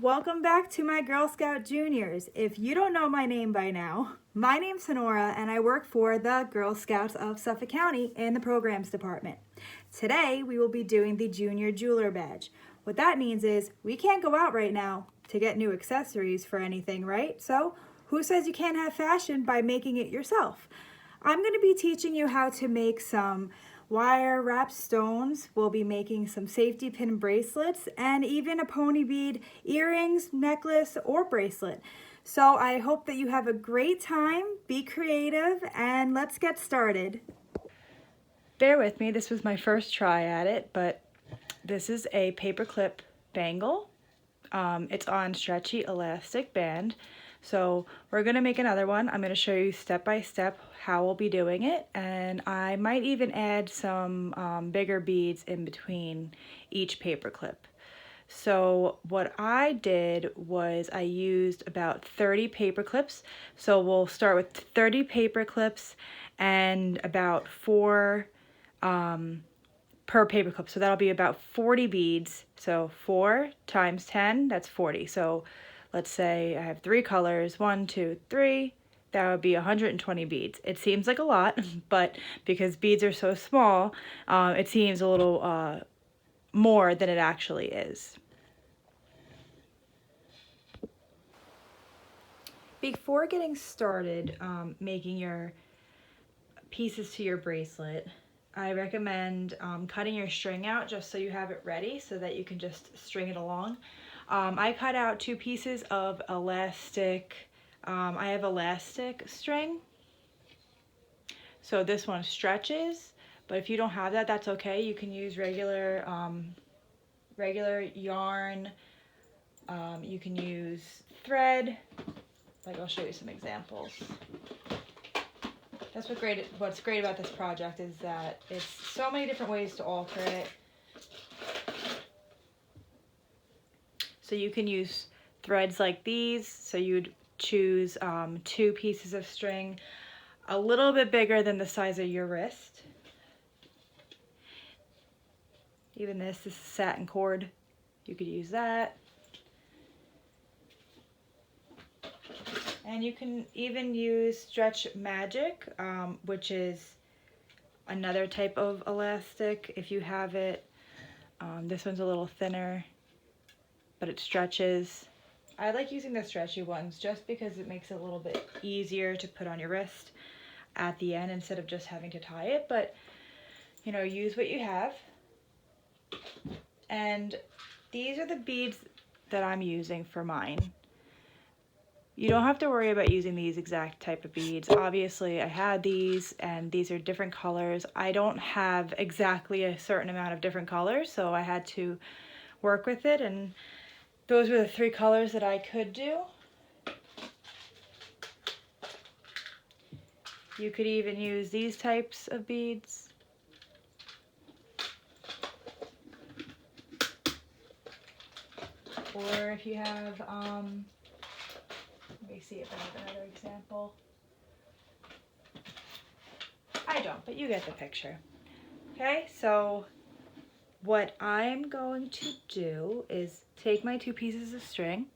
Welcome back to my Girl Scout Juniors. If you don't know my name by now, my name's Sonora and I work for the Girl Scouts of Suffolk County in the Programs Department. Today we will be doing the Junior Jeweler Badge. What that means is we can't go out right now to get new accessories for anything, right? So who says you can't have fashion by making it yourself? I'm going to be teaching you how to make some wire wrapped stones. We'll be making some safety pin bracelets and even a pony bead earrings, necklace, or bracelet. So I hope that you have a great time, be creative, and let's get started. Bear with me, this was my first try at it, but this is a paperclip bangle. It's on stretchy elastic band. So we're going to make another one. I'm going to show you step by step how we'll be doing it, and I might even add some bigger beads in between each paper clip. So what I did was I used about 30 paper clips. So we'll start with 30 paper clips and about 4 per paper clip. So that'll be about 40 beads. So 4 times 10, that's 40. So let's say I have 3 colors, 1, 2, 3, that would be 120 beads. It seems like a lot, but because beads are so small, it seems a little more than it actually is. Before getting started making your pieces to your bracelet, I recommend cutting your string out just so you have it ready so that you can just string it along. I cut out 2 pieces of elastic. I have elastic string. So this one stretches, but if you don't have that, that's okay. You can use regular yarn. You can use thread. Like I'll show you some examples. That's what's great about this project is that it's so many different ways to alter it. So you can use threads like these. So you'd choose 2 pieces of string a little bit bigger than the size of your wrist. Even this is satin cord. You could use that. And you can even use Stretch Magic, which is another type of elastic if you have it. This one's a little thinner, but it stretches. I like using the stretchy ones just because it makes it a little bit easier to put on your wrist at the end instead of just having to tie it. But, you know, use what you have. And these are the beads that I'm using for mine. You don't have to worry about using these exact type of beads. Obviously, I had these, and these are different colors. I don't have exactly a certain amount of different colors, so I had to work with it, and those were the 3 colors that I could do. You could even use these types of beads. Or if you have, let me see if I have another example. I don't, but you get the picture. Okay, so what I'm going to do is take my 2 pieces of string,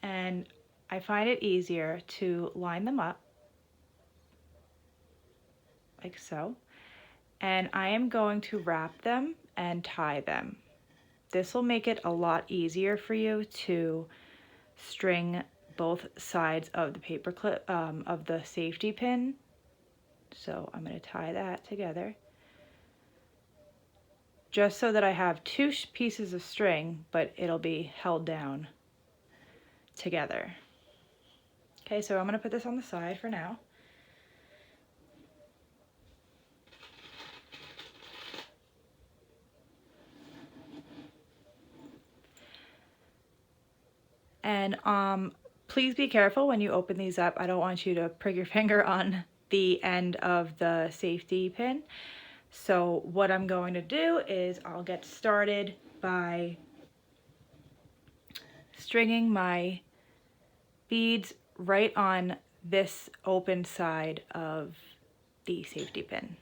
and I find it easier to line them up like so, and I am going to wrap them and tie them. This will make it a lot easier for you to string both sides of the paper clip of the safety pin. So I'm going to tie that together just so that I have 2 pieces of string, but it'll be held down together. Okay, so I'm going to put this on the side for now. And please be careful when you open these up. I don't want you to prick your finger on the end of the safety pin. So what I'm going to do is I'll get started by stringing my beads right on this open side of the safety pin.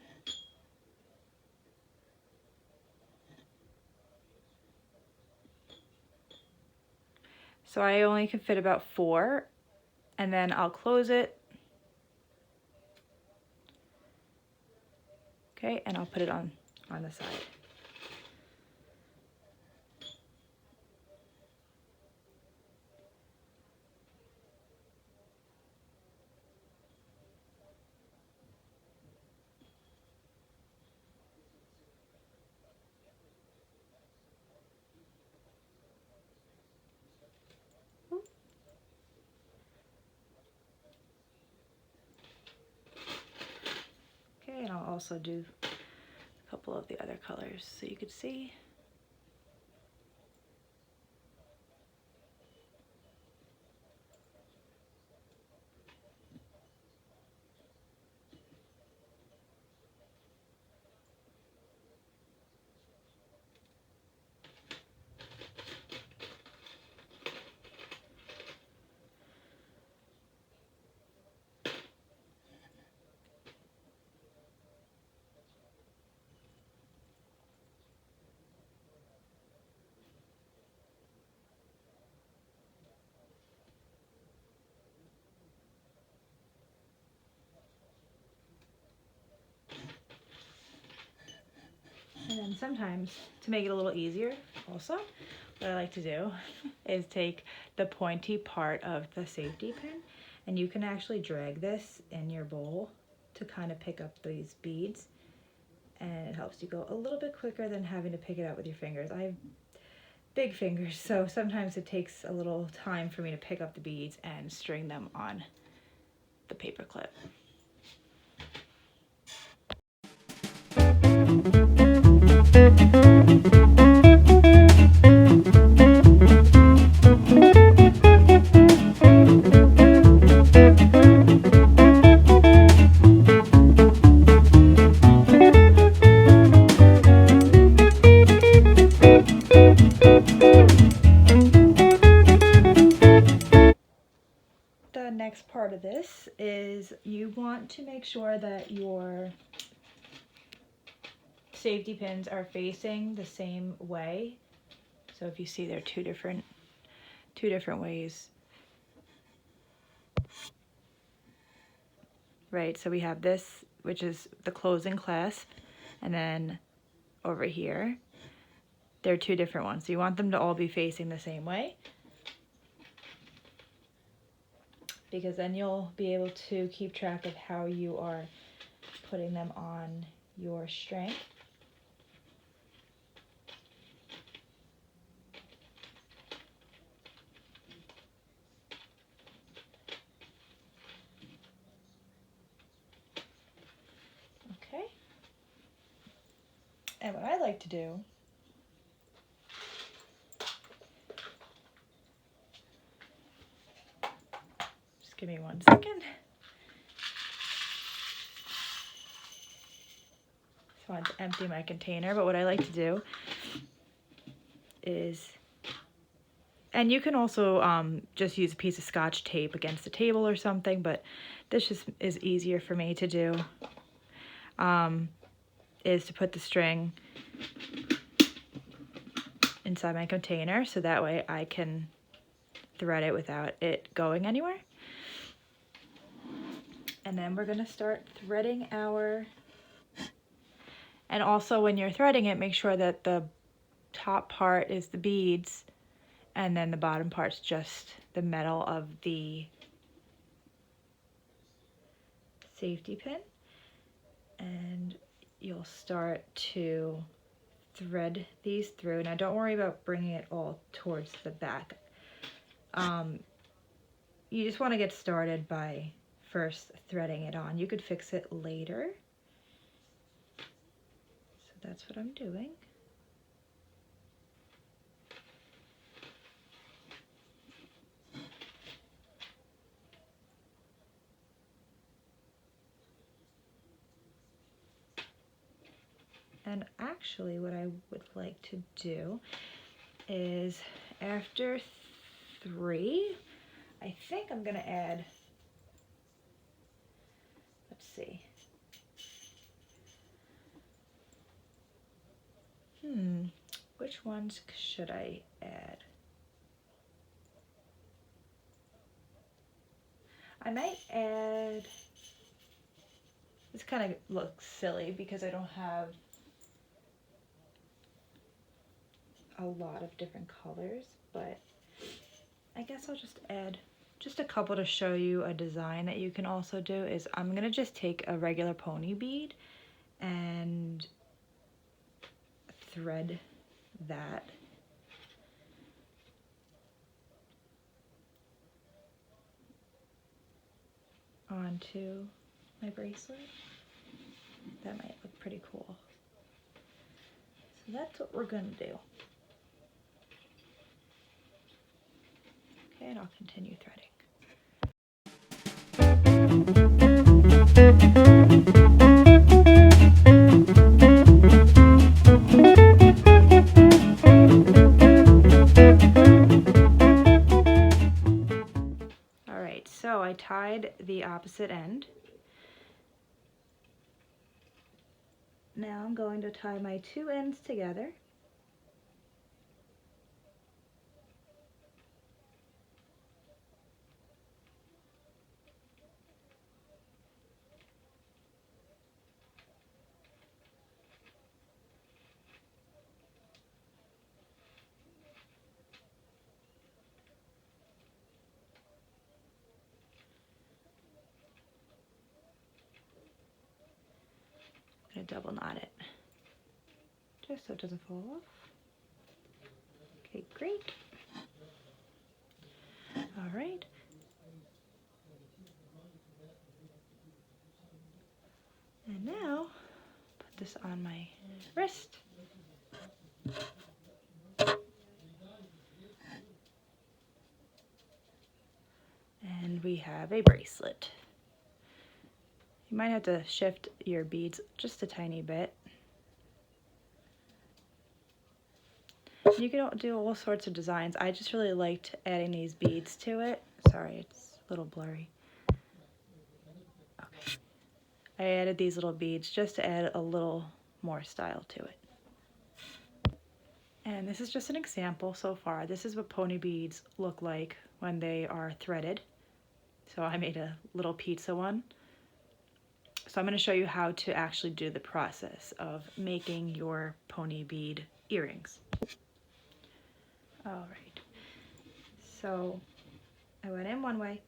So I only can fit about 4, and then I'll close it. Okay, and I'll put it on the side. Okay, and I'll also do a couple of the other colors so you could see. And then sometimes, to make it a little easier also, what I like to do is take the pointy part of the safety pin, and you can actually drag this in your bowl to kind of pick up these beads, and it helps you go a little bit quicker than having to pick it up with your fingers. I have big fingers, so sometimes it takes a little time for me to pick up the beads and string them on the paper clip. The next part of this is you want to make sure that your safety pins are facing the same way. So if you see, they're two different ways. Right, so we have this, which is the closing clasp, and then over here, they're 2 different ones. So you want them to all be facing the same way, because then you'll be able to keep track of how you are putting them on your string. Okay. And what I like to do just give me 1 second. Just want to empty my container, but what I like to do is, and you can also just use a piece of Scotch tape against the table or something, but this just is easier for me to do, is to put the string inside my container, so that way I can thread it without it going anywhere. And then we're gonna start threading our, and also when you're threading it, make sure that the top part is the beads, and then the bottom part's just the metal of the safety pin. And you'll start to thread these through. Now don't worry about bringing it all towards the back. You just want to get started by first threading it on. You could fix it later. So that's what I'm doing. And actually what I would like to do is, after 3, I think I'm gonna add, let's see. Which ones should I add? I might add, this kind of looks silly because I don't have a lot of different colors, but I guess I'll just add just a couple to show you a design that you can also do. Is I'm gonna just take a regular pony bead and thread that onto my bracelet. That might look pretty cool. So that's what we're gonna do. Okay, and I'll continue threading. All right, so I tied the opposite end. Now I'm going to tie my two ends together. I'm going to double knot it just so it doesn't fall off. Okay, great. All right. And now, put this on my wrist. And we have a bracelet. You might have to shift your beads just a tiny bit. You can do all sorts of designs. I just really liked adding these beads to it. Sorry, it's a little blurry. Okay. I added these little beads just to add a little more style to it. And this is just an example so far. This is what pony beads look like when they are threaded. So I made a little pizza one. So I'm going to show you how to actually do the process of making your pony bead earrings. All right. So I went in one way.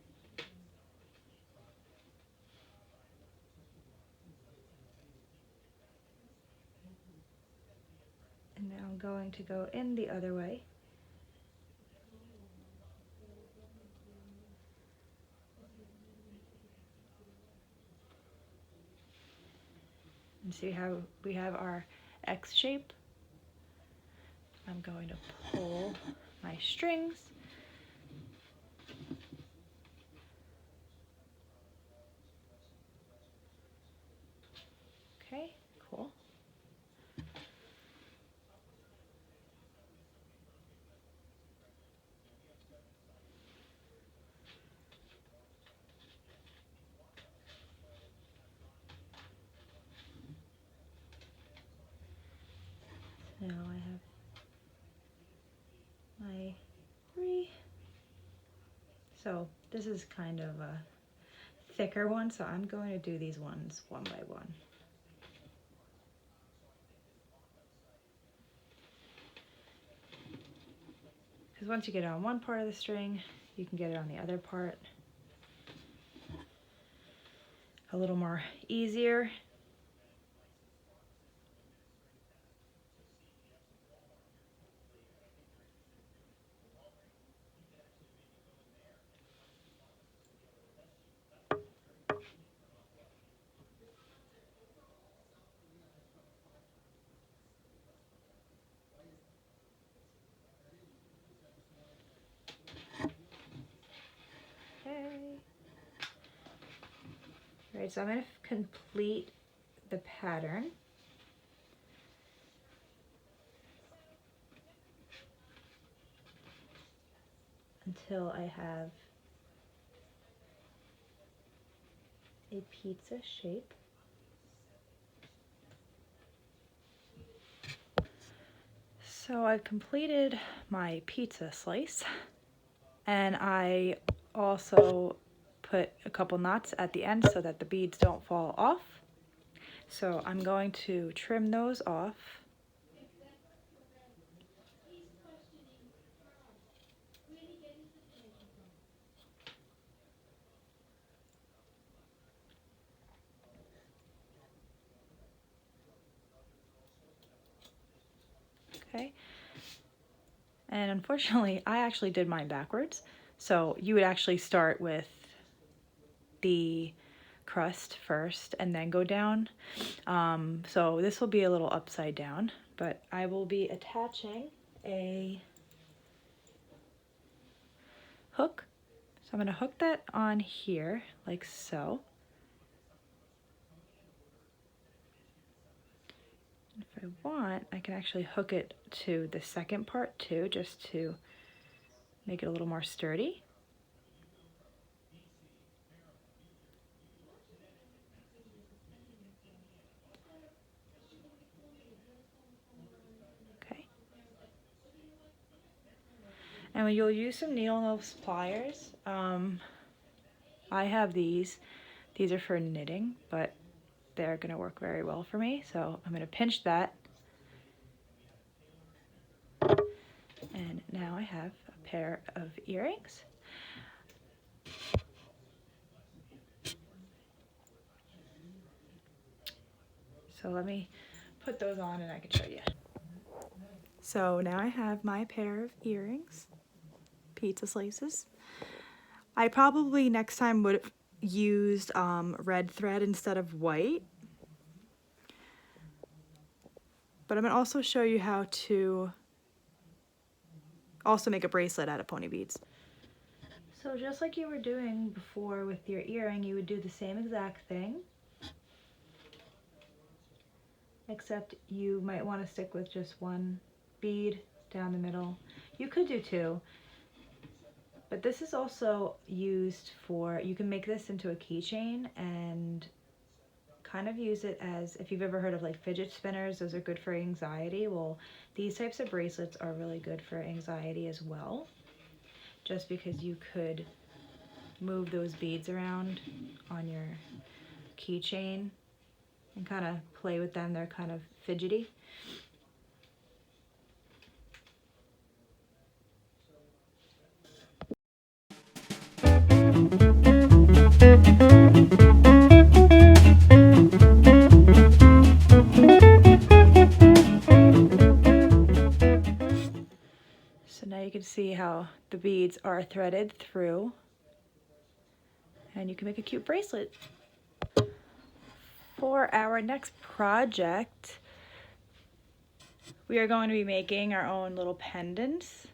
And now I'm going to go in the other way. And see how we have our X shape. I'm going to pull my strings. Okay, cool. Now I have my 3. So this is kind of a thicker one, so I'm going to do these ones one by one. Because once you get it on one part of the string, you can get it on the other part a little more easier. Okay. All right, so I'm going to complete the pattern. Until I have a pizza shape. So I've completed my pizza slice, and I also put a couple knots at the end so that the beads don't fall off. So I'm going to trim those off. Okay. And unfortunately, I actually did mine backwards. So you would actually start with the crust first and then go down. So this will be a little upside down, but I will be attaching a hook. So I'm going to hook that on here like so. If I want, I can actually hook it to the second part too, just to make it a little more sturdy. Okay. And you'll use some needle nose pliers. I have these. These are for knitting, but they're going to work very well for me. So I'm going to pinch that. And now I have a pair of earrings. So let me put those on and I can show you. So now I have my pair of earrings, pizza slices. I probably next time would have used red thread instead of white. But I'm going to also show you how to also make a bracelet out of pony beads. So just like you were doing before with your earring, you would do the same exact thing. Except you might want to stick with just one bead down the middle. You could do two. But this is also used for, you can make this into a keychain and kind of use it as, if you've ever heard of like fidget spinners, those are good for anxiety. Well, these types of bracelets are really good for anxiety as well, just because you could move those beads around on your keychain and kind of play with them. They're kind of fidgety. So now you can see how the beads are threaded through, and you can make a cute bracelet. For our next project, we are going to be making our own little pendants.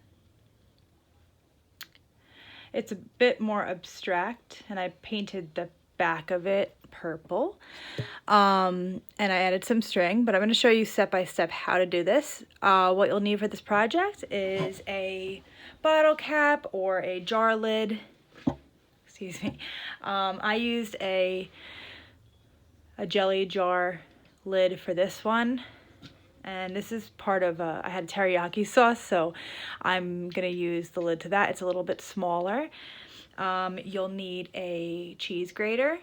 It's a bit more abstract, and I painted the back of it purple. And I added some string, but I'm going to show you step by step how to do this. What you'll need for this project is a bottle cap or a jar lid. Excuse me. I used a jelly jar lid for this one. And this is part of, I had teriyaki sauce, so I'm going to use the lid to that. It's a little bit smaller. You'll need a cheese grater.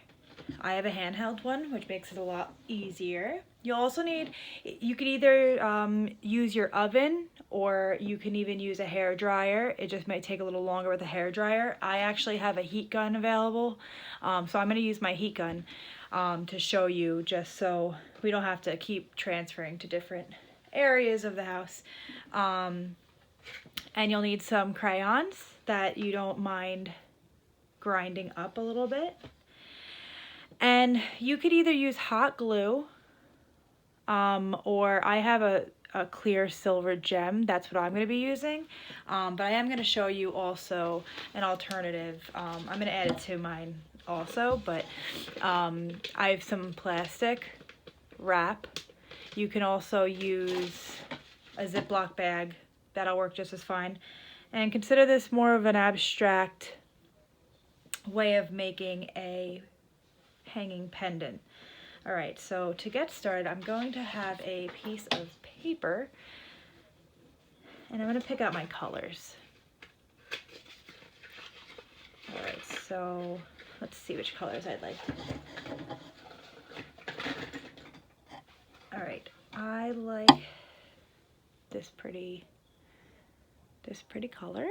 I have a handheld one, which makes it a lot easier. You'll also need, you could either use your oven, or you can even use a hair dryer. It just might take a little longer with a hair dryer. I actually have a heat gun available, so I'm going to use my heat gun to show you, just so we don't have to keep transferring to different areas of the house. And you'll need some crayons that you don't mind grinding up a little bit. And you could either use hot glue, or I have a clear silver gem. That's what I'm going to be using. But I am going to show you also an alternative. I'm going to add it to mine also, but I have some plastic wrap. You can also use a Ziploc bag. That'll work just as fine. And consider this more of an abstract way of making a hanging pendant. All right, so to get started, I'm going to have a piece of paper, and I'm going to pick out my colors. All right, so let's see which colors I'd like. All right, I like this pretty color.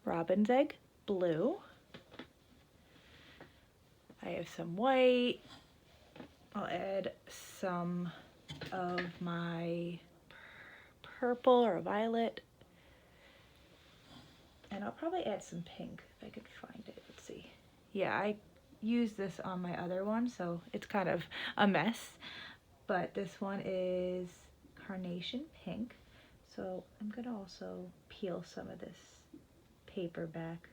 Robin's egg blue. I have some white. I'll add some of my purple or violet. And I'll probably add some pink if I could find it. Let's see. Yeah, I used this on my other one, so it's kind of a mess. But this one is carnation pink. So I'm gonna also peel some of this paper back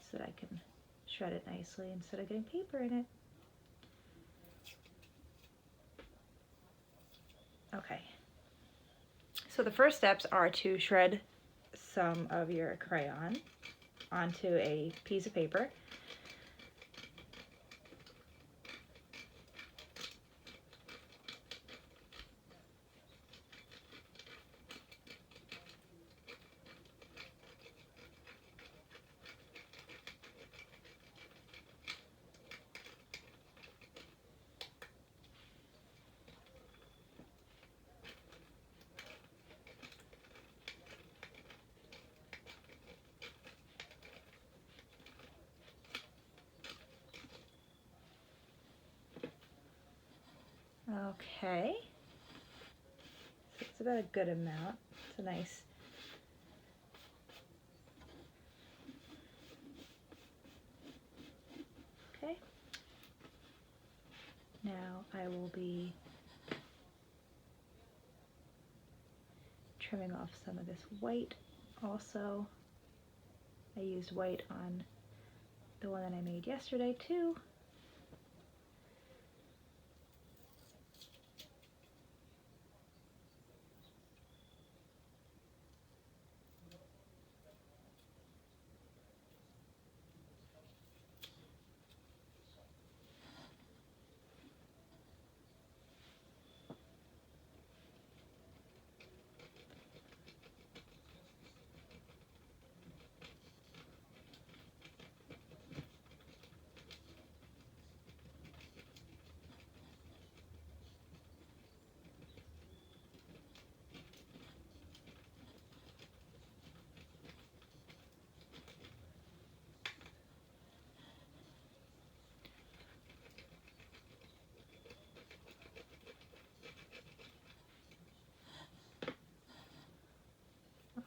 so that I can shred it nicely instead of getting paper in it. Okay. So the first steps are to shred some of your crayon onto a piece of paper. Okay, so it's about a good amount. It's a nice, okay. Now I will be trimming off some of this white also. I used white on the one that I made yesterday too.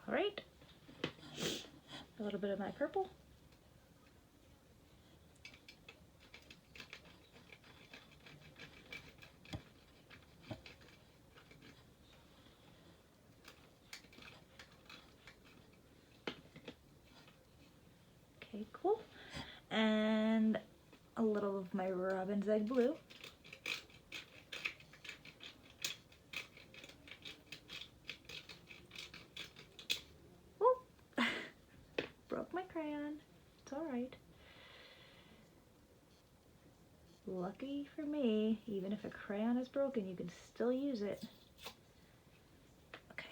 All right, a little bit of my purple. Okay, cool. And a little of my robin's egg blue. Oh, broke my crayon. It's all right. Lucky for me, even if a crayon is broken, you can still use it. Okay.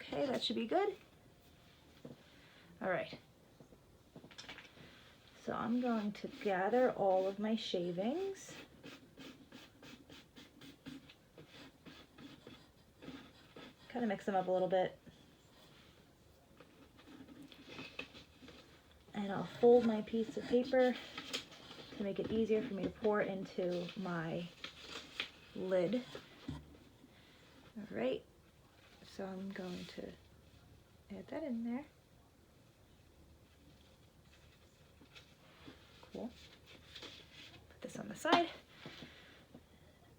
Okay, that should be good. All right. So I'm going to gather all of my shavings. Kind of mix them up a little bit. And I'll fold my piece of paper to make it easier for me to pour into my lid. All right, so I'm going to add that in there. Cool. Put this on the side.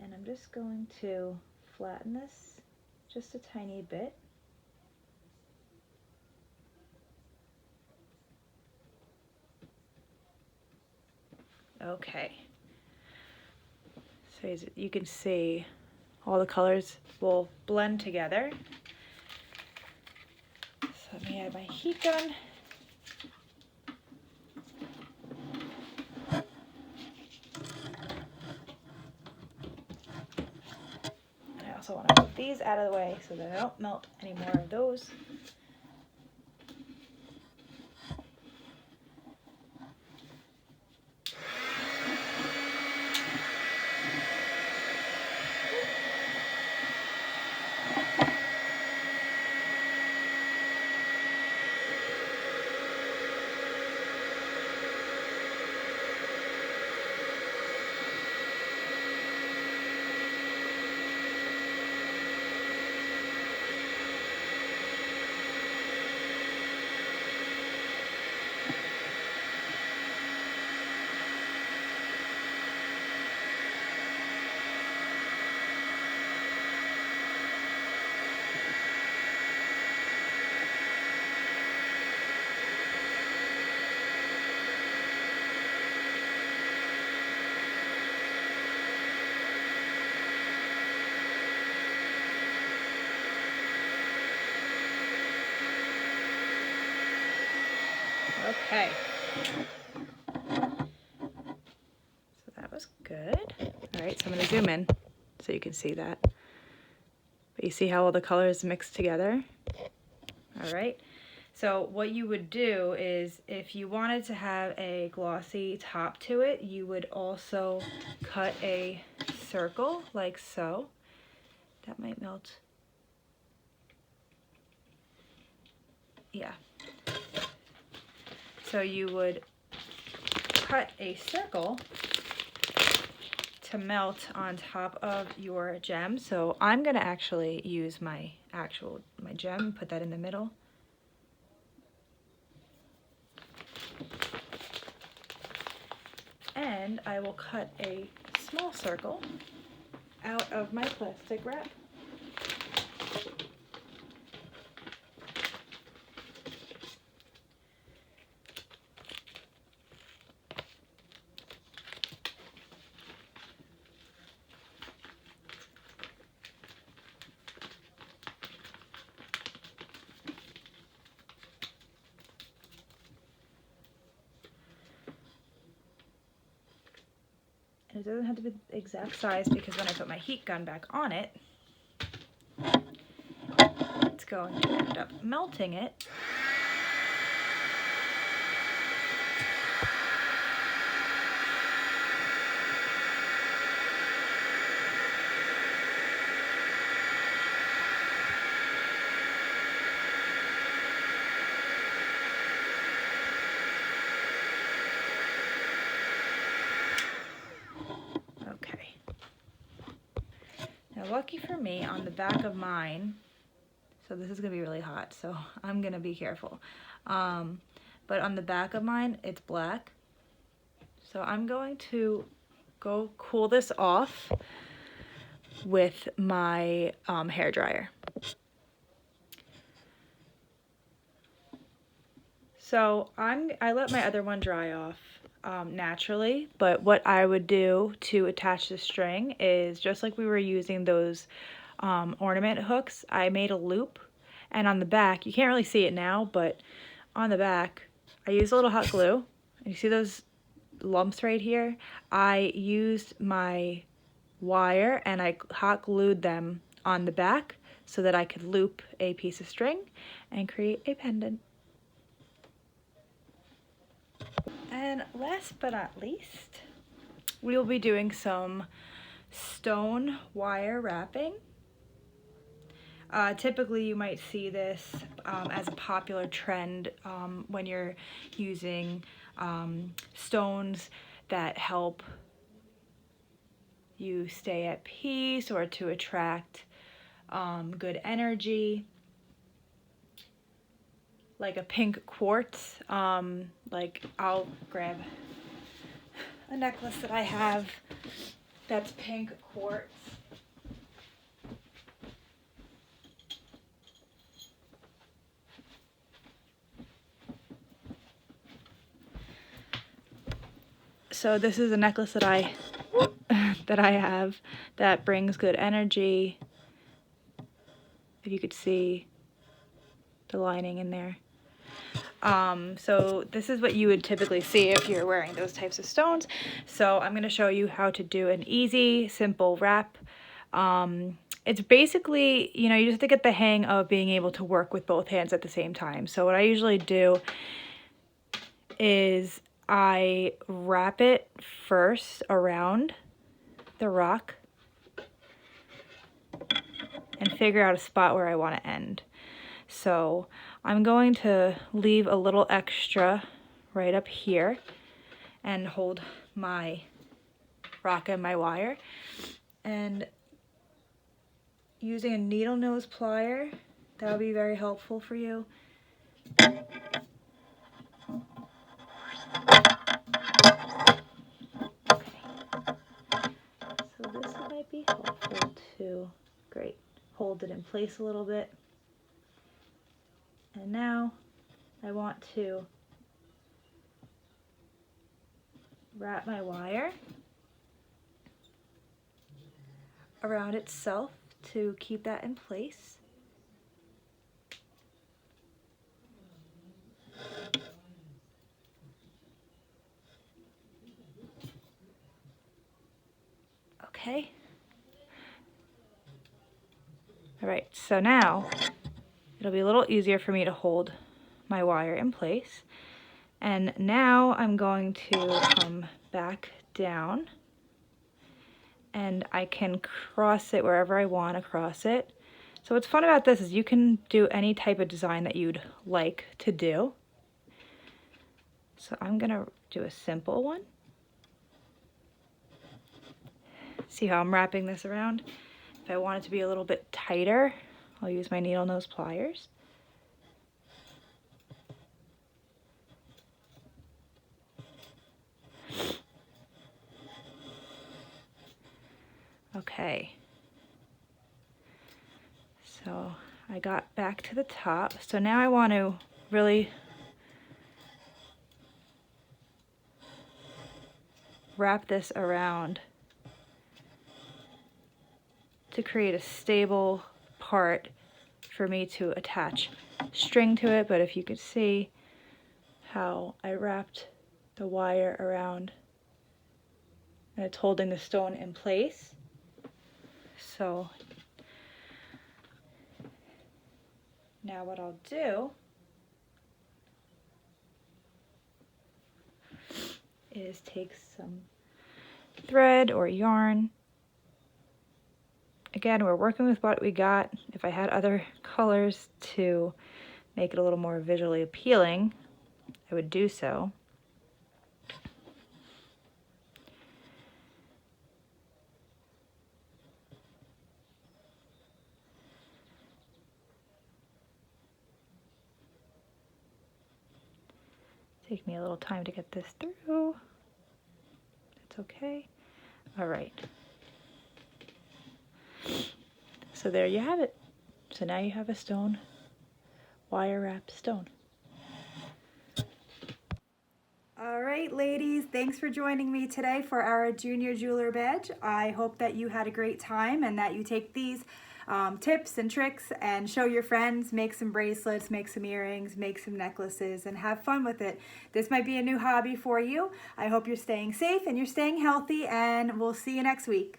And I'm just going to flatten this just a tiny bit. Okay. So as you can see, all the colors will blend together. So let me add my heat gun. these out of the way so that I don't melt any more of those. Okay, so that was good. All right, so I'm going to zoom in so you can see that. But you see how all the colors mixed together? All right, so what you would do is if you wanted to have a glossy top to it, you would also cut a circle like so. That might melt. Yeah. So you would cut a circle to melt on top of your gem. So I'm gonna actually use my gem and put that in the middle. And I will cut a small circle out of my plastic wrap. It doesn't have to be the exact size because when I put my heat gun back on it, it's going to end up melting it. Lucky for me, on the back of mine, so this is gonna be really hot, so I'm gonna be careful. But on the back of mine, it's black. So I'm going to go cool this off with my hair dryer. So I let my other one dry off naturally, but what I would do to attach the string is just like we were using those ornament hooks, I made a loop, and on the back, you can't really see it now, but on the back, I used a little hot glue. You see those lumps right here? I used my wire and I hot glued them on the back so that I could loop a piece of string and create a pendant. And last but not least, we will be doing some stone wire wrapping. Typically you might see this as a popular trend when you're using stones that help you stay at peace or to attract good energy. Like a pink quartz, like I'll grab a necklace that I have that's pink quartz. So this is a necklace that I have that brings good energy. If you could see the lining in there. So this is what you would typically see if you're wearing those types of stones. So I'm going to show you how to do an easy, simple wrap. It's basically, you know, you just have to get the hang of being able to work with both hands at the same time. So what I usually do is I wrap it first around the rock and figure out a spot where I want to end. So I'm going to leave a little extra right up here and hold my rock and my wire. And using a needle nose plier, that would be very helpful for you. Okay. So this might be helpful to, great, hold it in place a little bit. And now I want to wrap my wire around itself to keep that in place. Okay. All right, so now it'll be a little easier for me to hold my wire in place. And now I'm going to come back down and I can cross it wherever I want to cross it. So what's fun about this is you can do any type of design that you'd like to do. So I'm gonna do a simple one. See how I'm wrapping this around? If I want it to be a little bit tighter, I'll use my needle nose pliers. Okay. So I got back to the top. So now I want to really wrap this around to create a stable part for me to attach string to it. But if you could see how I wrapped the wire around and it's holding the stone in place. So now what I'll do is take some thread or yarn. Again, we're working with what we got. If I had other colors to make it a little more visually appealing, I would do so. Take me a little time to get this through. That's okay. All right. So there you have it. So now you have a stone, wire wrapped stone. All right, ladies, thanks for joining me today for our Junior Jeweler Badge. I hope that you had a great time and that you take these tips and tricks and show your friends, make some bracelets, make some earrings, make some necklaces, and have fun with it. This might be a new hobby for you. I hope you're staying safe and you're staying healthy, and we'll see you next week.